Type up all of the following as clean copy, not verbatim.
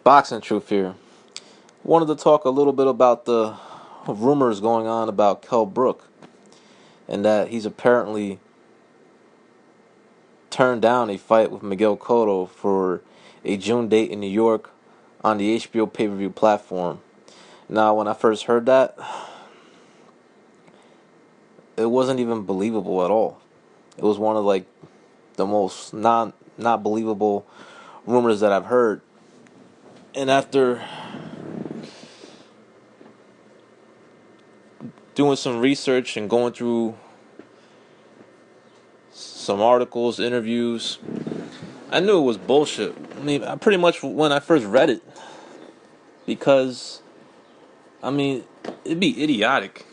Boxing Truth here. Wanted to talk a little bit about the rumors going on about Kell Brook and that he's apparently turned down a fight with Miguel Cotto for a June date in New York on the HBO pay-per-view platform. Now, when I first heard that, it wasn't even believable at all. It was one of the most not believable rumors that I've heard. And after doing some research and going through some articles, interviews, I knew it was bullshit. I pretty much when I first read it, because it'd be idiotic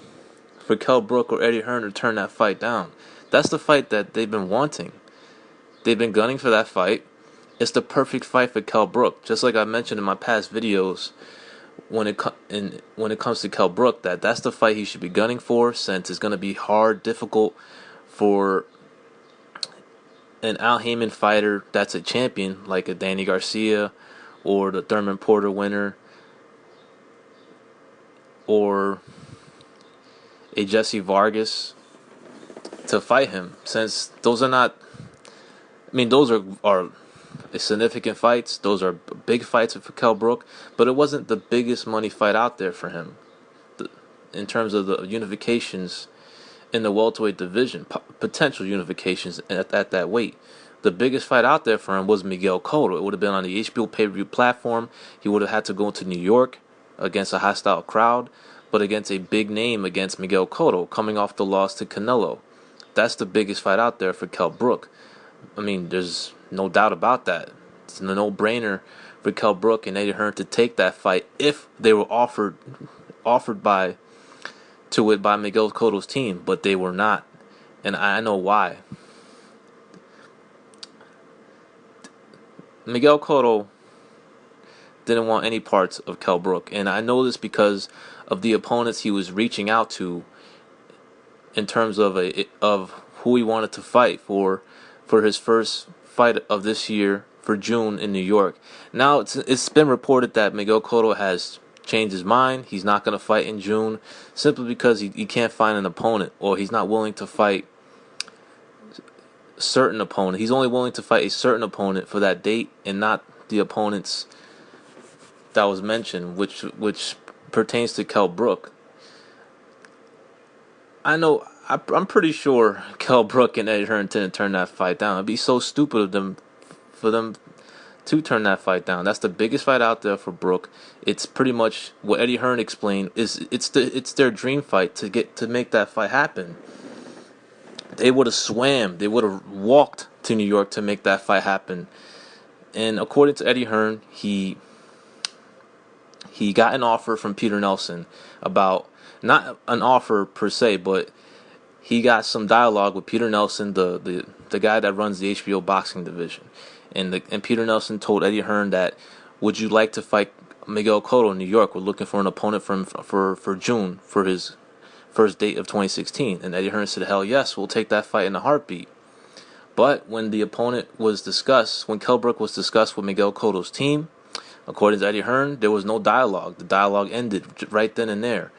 for Kell Brook or Eddie Hearn to turn that fight down. That's the fight that they've been wanting. They've been gunning for that fight. It's the perfect fight for Kell Brook. Just like I mentioned in my past videos, when it comes to Kell Brook, that's the fight he should be gunning for, since it's going to be hard, difficult for an Al Heyman fighter that's a champion, like a Danny Garcia or the Thurman Porter winner or a Jesse Vargas, to fight him, since those are not, those are significant fights. Those are big fights for Kell Brook, but it wasn't the biggest money fight out there for him in terms of the unifications in the welterweight division, potential unifications at that weight. The biggest fight out there for him was Miguel Cotto. It would have been on the HBO pay-per-view platform. He would have had to go into New York against a hostile crowd, but against a big name, against Miguel Cotto, coming off the loss to Canelo. That's the biggest fight out there for Kell Brook. There's no doubt about that. It's a no-brainer for Kell Brook and Eddie Hearn to take that fight if they were offered by Miguel Cotto's team, but they were not, and I know why. Miguel Cotto didn't want any parts of Kell Brook, and I know this because of the opponents he was reaching out to in terms of who he wanted to fight for his first fight of this year for June in New York. Now it's been reported that Miguel Cotto has changed his mind. He's not going to fight in June simply because he can't find an opponent, or he's not willing to fight a certain opponent. He's only willing to fight a certain opponent for that date and not the opponents that was mentioned, which pertains to Kell Brook. I'm pretty sure Kell Brook and Eddie Hearn didn't turn that fight down. It'd be so stupid for them to turn that fight down. That's the biggest fight out there for Brook. It's pretty much what Eddie Hearn explained. It's their dream fight to make that fight happen. They would have swam. They would have walked to New York to make that fight happen. And according to Eddie Hearn, he got an offer from Peter Nelson about, not an offer per se, but he got some dialogue with Peter Nelson, the guy that runs the HBO boxing division. And Peter Nelson told Eddie Hearn that, would you like to fight Miguel Cotto in New York? We're looking for an opponent for June for his first date of 2016. And Eddie Hearn said, hell yes, we'll take that fight in a heartbeat. But when the opponent was discussed, when Kell Brook was discussed with Miguel Cotto's team, according to Eddie Hearn, there was no dialogue. The dialogue ended right then and there,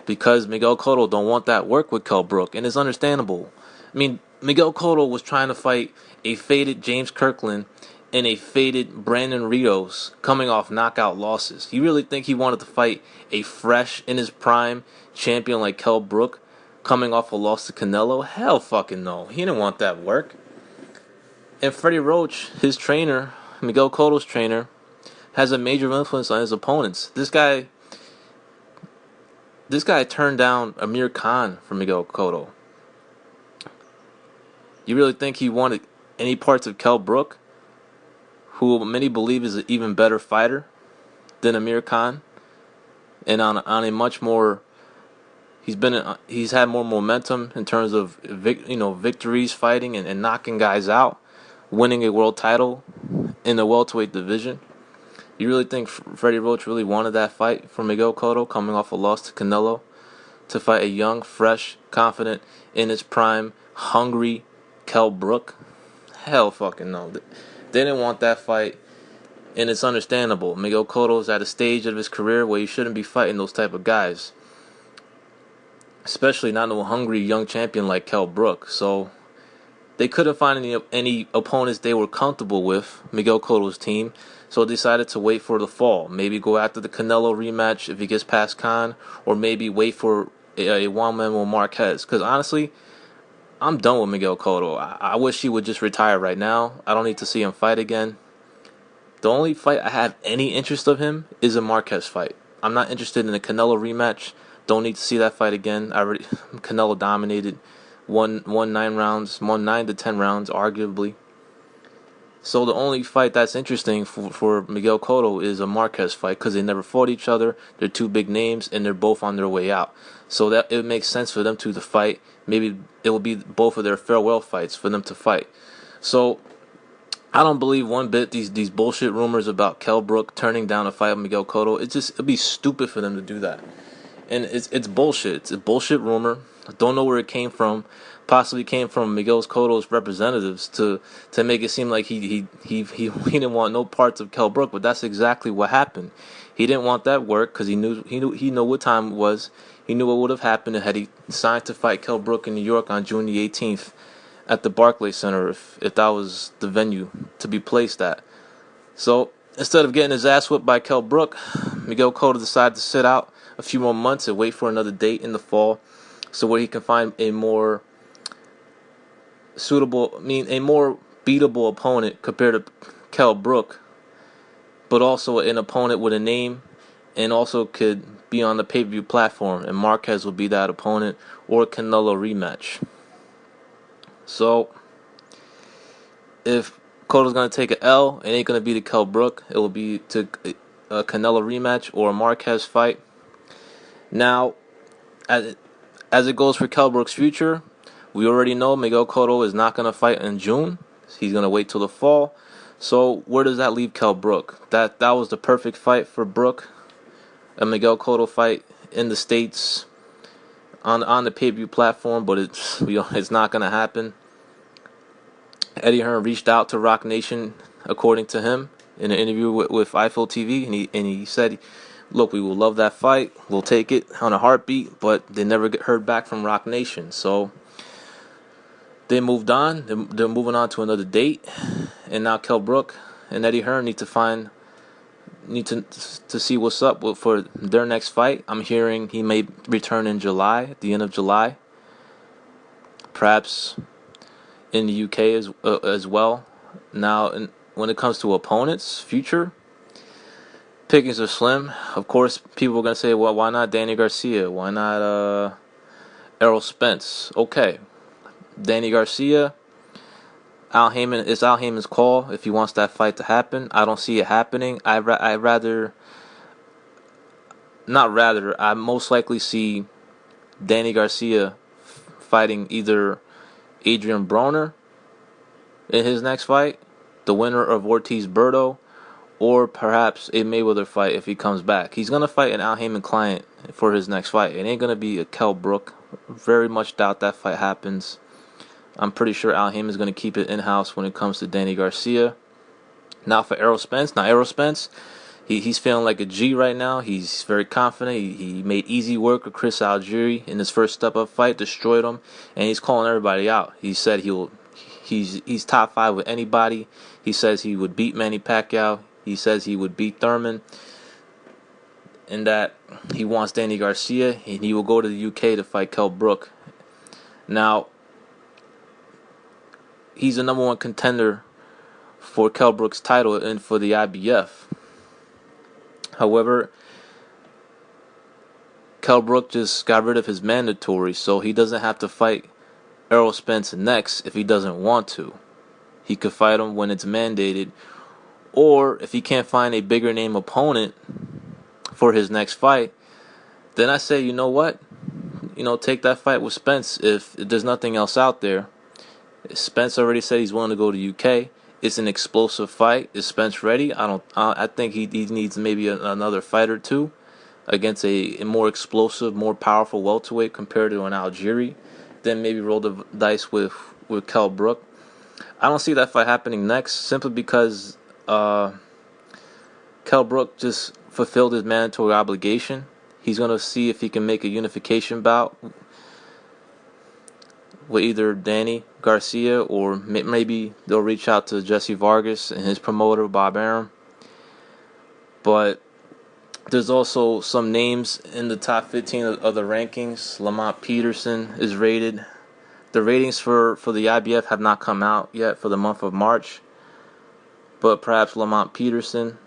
because Miguel Cotto don't want that work with Kell Brook, and it's understandable. Miguel Cotto was trying to fight a faded James Kirkland and a faded Brandon Rios coming off knockout losses. You really think he wanted to fight a fresh, in his prime champion like Kell Brook coming off a loss to Canelo? Hell fucking no. He didn't want that work. And Freddie Roach, his trainer, Miguel Cotto's trainer, has a major influence on his opponents. This guy turned down Amir Khan for Miguel Cotto. You really think he wanted any parts of Kell Brook, who many believe is an even better fighter than Amir Khan, and on a much more, he's had more momentum in terms of victories, fighting and knocking guys out, winning a world title in the welterweight division? You really think Freddie Roach really wanted that fight for Miguel Cotto, coming off a loss to Canelo, to fight a young, fresh, confident, in his prime, hungry Kell Brook? Hell fucking no. They didn't want that fight. And it's understandable. Miguel Cotto is at a stage of his career where he shouldn't be fighting those type of guys, especially not a hungry young champion like Kell Brook. So they couldn't find any opponents they were comfortable with, Miguel Cotto's team, so decided to wait for the fall. Maybe go after the Canelo rematch if he gets past Khan, or maybe wait for a one-man with Marquez. Because honestly, I'm done with Miguel Cotto. I wish he would just retire right now. I don't need to see him fight again. The only fight I have any interest of him is a Marquez fight. I'm not interested in the Canelo rematch. Don't need to see that fight again. Canelo dominated, won 9 rounds, won 9 to 10 rounds, arguably. So the only fight that's interesting for Miguel Cotto is a Marquez fight because they never fought each other. They're two big names and they're both on their way out. So that it makes sense for them to fight. Maybe it will be both of their farewell fights for them to fight. So I don't believe one bit these bullshit rumors about Kell Brook turning down a fight with Miguel Cotto. It'd be stupid for them to do that. And it's bullshit. It's a bullshit rumor. I don't know where it came from. Possibly came from Miguel Cotto's representatives to make it seem like he didn't want no parts of Kell Brook, but that's exactly what happened. He didn't want that work because he knew what time it was. He knew what would have happened had he signed to fight Kell Brook in New York on June the 18th at the Barclays Center if that was the venue to be placed at. So instead of getting his ass whipped by Kell Brook, Miguel Cotto decided to sit out a few more months and wait for another date in the fall, so where he can find a more a more beatable opponent compared to Kell Brook, but also an opponent with a name and also could be on the pay-per-view platform, and Marquez will be that opponent, or a Canelo rematch. So if Cotto's going to take an L, it ain't going to be to Kell Brook. It will be to a Canelo rematch or a Marquez fight. Now, as it goes for Kell Brook's future, we already know Miguel Cotto is not going to fight in June. He's going to wait till the fall. So where does that leave Kell Brook? That was the perfect fight for Brook, a Miguel Cotto fight in the States on the pay-per-view platform, but it's not going to happen. Eddie Hearn reached out to Rock Nation, according to him, in an interview with Eiffel TV, and he said, look, we will love that fight. We'll take it on a heartbeat, but they never heard back from Rock Nation. So they moved on. They're moving on to another date, and now Kell Brook and Eddie Hearn need to see what's up for their next fight. I'm hearing he may return in July, at the end of July, perhaps in the UK as well. Now, when it comes to opponents' future, pickings are slim. Of course, people are going to say, well, why not Danny Garcia? Why not Errol Spence? Okay, Danny Garcia, it's Al Heyman's call if he wants that fight to happen. I don't see it happening. I most likely see Danny Garcia fighting either Adrian Broner in his next fight, the winner of Ortiz-Berto, or perhaps a Mayweather fight if he comes back. He's going to fight an Al Heyman client for his next fight. It ain't going to be a Kell Brook. Very much doubt that fight happens. I'm pretty sure Al Heyman is going to keep it in-house when it comes to Danny Garcia. Now for Errol Spence. He's feeling like a G right now. He's very confident. He made easy work with Chris Algieri in his first step-up fight, destroyed him, and he's calling everybody out. He said he's top 5 with anybody. He says he would beat Manny Pacquiao. He says he would beat Thurman, and that he wants Danny Garcia, and he will go to the UK to fight Kell Brook. Now, he's the number 1 contender for Kell Brook's title and for the IBF. However, Kell Brook just got rid of his mandatory, so he doesn't have to fight Errol Spence next if he doesn't want to. He could fight him when it's mandated, or if he can't find a bigger name opponent for his next fight, then I say, you know what? Take that fight with Spence if there's nothing else out there. Spence already said he's willing to go to UK. It's an explosive fight. Is Spence ready? I think he needs maybe another fight or two against a more explosive, more powerful welterweight compared to an Algieri. Then maybe roll the dice with Kell Brook. I don't see that fight happening next, simply because Kell Brook just fulfilled his mandatory obligation. He's going to see if he can make a unification bout with either Danny Garcia, or maybe they'll reach out to Jesse Vargas and his promoter, Bob Arum. But there's also some names in the top 15 of the rankings. Lamont Peterson is rated. The ratings for the IBF have not come out yet for the month of March. But perhaps Lamont Peterson,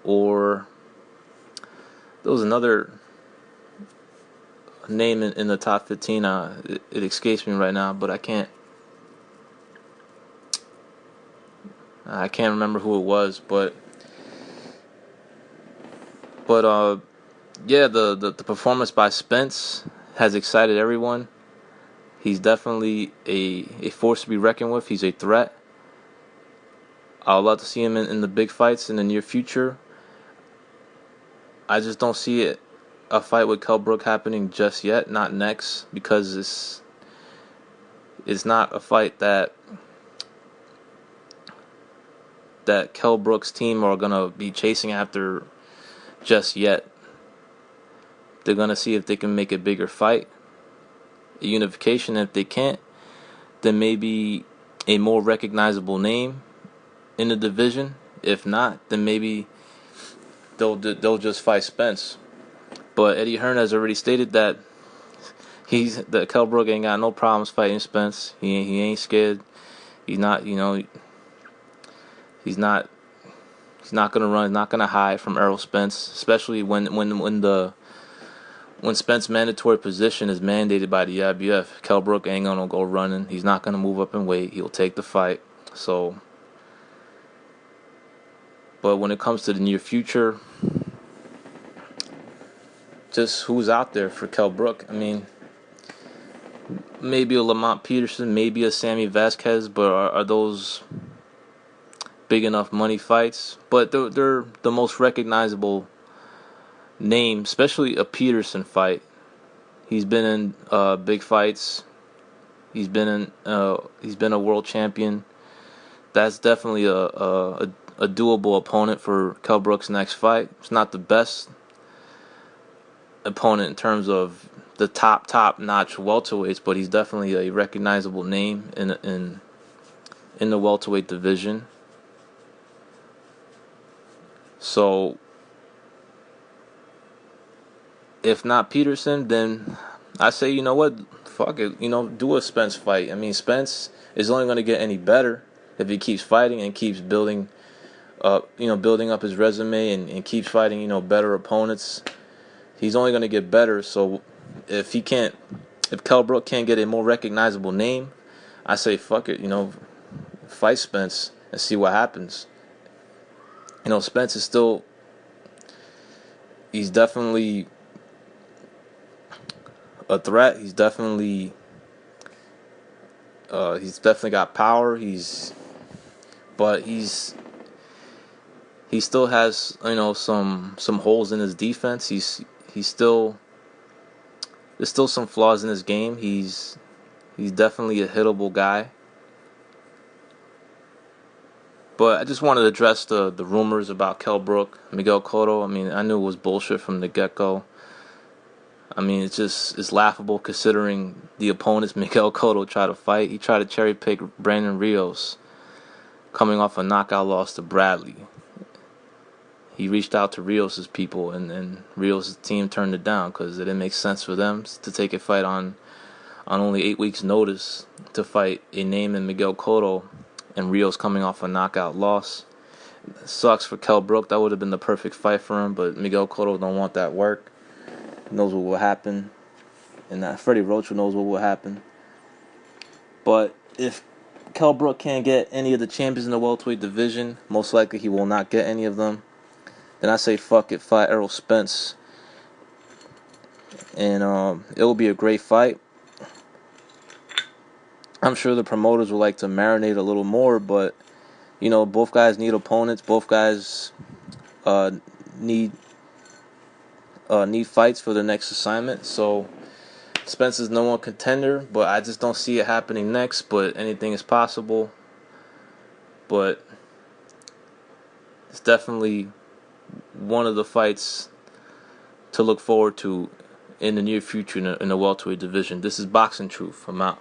or there was another name in the top 15. It escapes me right now, but I can't remember who it was. But yeah, the performance by Spence has excited everyone. He's definitely a force to be reckoned with. He's a threat. I would love to see him in the big fights in the near future. I just don't see a fight with Kell Brook happening just yet, not next, because it's not a fight that Kell Brook's team are gonna be chasing after just yet. They're gonna see if they can make a bigger fight, a unification. If they can't, then maybe a more recognizable name in the division. If not, then maybe they'll just fight Spence. But Eddie Hearn has already stated that Kell Brook ain't got no problems fighting Spence. He ain't scared. He's not he's not gonna run. He's not gonna hide from Errol Spence, especially when Spence's mandatory position is mandated by the IBF. Kell Brook ain't gonna go running. He's not gonna move up in weight. He'll take the fight. So, but when it comes to the near future, just who's out there for Kell Brook? I mean, maybe a Lamont Peterson, maybe a Sammy Vasquez, but are those big enough money fights? But they're the most recognizable name, especially a Peterson fight. He's been in big fights. He's been a world champion. That's definitely a doable opponent for Kell Brook's next fight. It's not the best opponent in terms of the top notch welterweights, but he's definitely a recognizable name in the welterweight division. So if not Peterson, then I say, you know what, fuck it, do a Spence fight. I mean, Spence is only going to get any better if he keeps fighting and keeps building up his resume and keeps fighting, better opponents. He's only going to get better. So if Kell Brook can't get a more recognizable name, I say fuck it, fight Spence and see what happens. Spence is he's definitely a threat. He's definitely got power. He still has some holes in his defense. There's still some flaws in his game. He's definitely a hittable guy. But I just wanted to address the rumors about Kell Brook, Miguel Cotto. I mean, I knew it was bullshit from the get-go. I mean, it's laughable considering the opponents Miguel Cotto tried to fight. He tried to cherry-pick Brandon Rios, coming off a knockout loss to Bradley. He reached out to Rios' people, and Rios' team turned it down because it didn't make sense for them to take a fight on only 8 weeks' notice to fight a name in Miguel Cotto, and Rios coming off a knockout loss. It sucks for Kell Brook. That would have been the perfect fight for him, but Miguel Cotto don't want that work. He knows what will happen, and Freddie Roach knows what will happen. But if Kell Brook can't get any of the champions in the welterweight division, most likely he will not get any of them. Then I say fuck it, fight Errol Spence, and it will be a great fight. I'm sure the promoters would like to marinate a little more, but both guys need opponents. Both guys need fights for their next assignment. So Spence is no one contender, but I just don't see it happening next. But anything is possible. But it's definitely one of the fights to look forward to in the near future in the welterweight division. This is Boxing Truth. I'm out.